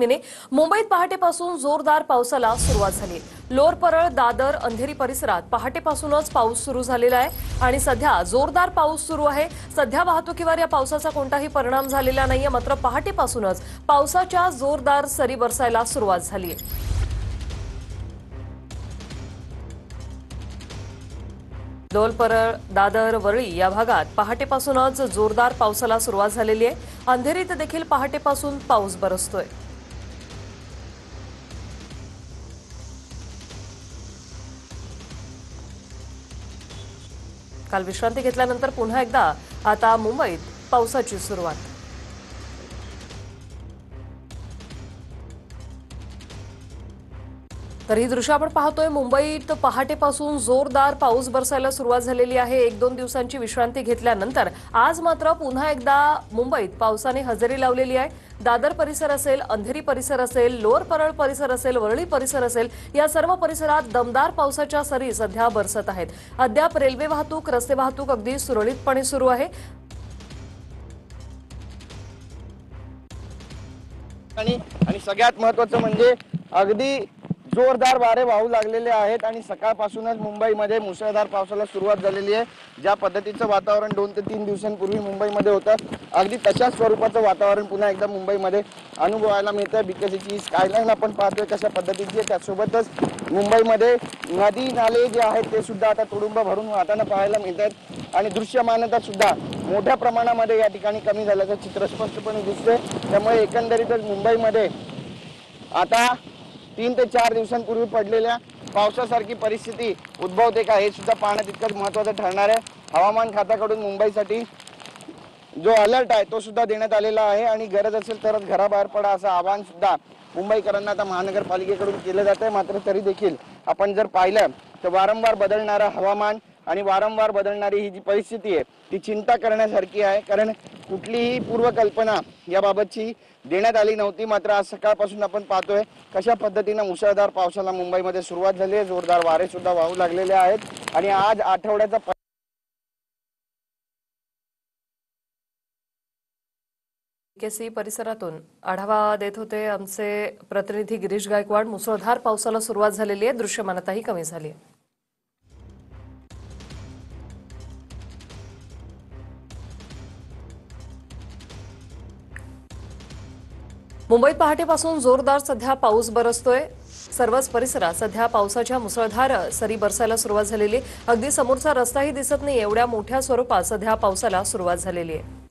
बातमीने मुंबईत पहाटेपासून जोरदार पावसाला सुरुवात झाली। लोअर परळ, दादर, अंधेरी परिसरात पहाटेपासूनच पाऊस सुरू झालेला आहे आणि सध्या जोरदार पाऊस सुरू आहे। सध्या वाहतुकीवर या पावसाचा कोणताही परिणाम झालेला नाहीये, मात्र पहाटेपासूनच पावसाच्या जोरदार सरी बरसायला सुरुवात झाली आहे। लोअर परळ, दादर, वरळी या भागात पहाटेपासूनच जोरदार पावसाला सुरुवात झालेली आहे। अंधेरीत देखील पहाटेपासून पाऊस बरसतोय। काल विश्रांती घेतल्यानंतर पुन्हा एकदा आता मुंबईत पावसाची सुरुवात। तर ही दृश्य आपण पाहतोय। मुंबईत पहाटेपासून जोरदार पाऊस बरसायला सुरुवात झालेली आहे। 1-2 दिवसांची विश्रांती घेतल्यानंतर आज मात्र पुन्हा एकदा मुंबईत पावसाने हजेरी लावलेली आहे। दादर परिसर असेल, अंधेरी परिसर असेल, लोअर परळ परिसर असेल, वरळी परिसर असेल, या सर्व परिसरात दमदार पावसाच्या सरी सध्या बरसत आहेत। अद्याप रेल्वे वाहतूक, रस्ते वाहतूक अगदी सुरळीतपणे सुरू आहे। आणि सगळ्यात महत्त्वाचं म्हणजे अगदी जोरदार वारे वाहू लागलेले आहेत आणि सकाळपासूनच मुंबईमध्ये मुसळधार पावसाला सुरुवात झालेली आहे। ज्या पद्धतीचं वातावरण 2 ते 3 दिवसांपूर्वी मुंबईमध्ये होतं, अगदी तशाच स्वरूपाचं वातावरण पुन्हा एकदा मुंबईमध्ये अनुभवायला मिळतंय। बीकेसीची स्कायलाईन आपण पाहतोय कशा पद्धतीची आहे। त्यासोबतच मुंबईमध्ये नदी नाले जे आहेत ते सुद्धा आता तुडुंब भरून वाहताना पाहायला मिळतात आणि दृश्यमानता सुद्धा मोठ्या प्रमाणामध्ये या ठिकाणी कमी झाल्याचं चित्र स्पष्टपणे दिसते। त्यामुळे एकंदरीतच मुंबईमध्ये आता 3 ते 4 दिवसांपूर्वी पडलेल्या पावसासारखी परिस्थिती उद्भवते का हे सुद्धा पाहणं तितकंच महत्त्वाचं ठरणार आहे। हवामान खात्याकडून मुंबईसाठी जो अलर्ट आहे तो सुद्धा देण्यात आलेला आहे आणि गरज असेल तरच घराबाहेर पडा असं आवाहन सुद्धा मुंबईकरांना आता महानगरपालिकेकडून केलं जात आहे। मात्र तरी देखील आपण जर पाहिलं तर वारंवार बदलणारं हवामान आणि वारंवार बदलणारी ही जी परिस्थिती आहे ती चिंता करण्यासारखी आहे, कारण कुठलीही पूर्वकल्पना याबाबतची देण्यात आली नव्हती। मात्र आज सकाळपासून आपण पाहतोय कशा पद्धतीनं मुसळधार पावसाला मुंबईमध्ये सुरुवात झाली आहे। जोरदार वारे सुद्धा वाहू लागलेले आहेत आणि आज आठवड्याचा बीकेसी परिसरातून आढावा देत होते आमचे प्रतिनिधी गिरीश गायकवाड। मुसळधार पावसाला सुरुवात झालेली आहे, दृश्यमानताही कमी झाली आहे। मुंबईत पहाटेपासून जोरदार सध्या पाऊस बरसतोय। सर्वच परिसरात सध्या पावसाच्या मुसळधार सरी बरसायला सुरुवात झालेली आहे। अगदी समोरचा रस्ताही दिसत नाही एवढ्या मोठ्या स्वरूपात सध्या पावसाला सुरुवात झालेली आहे।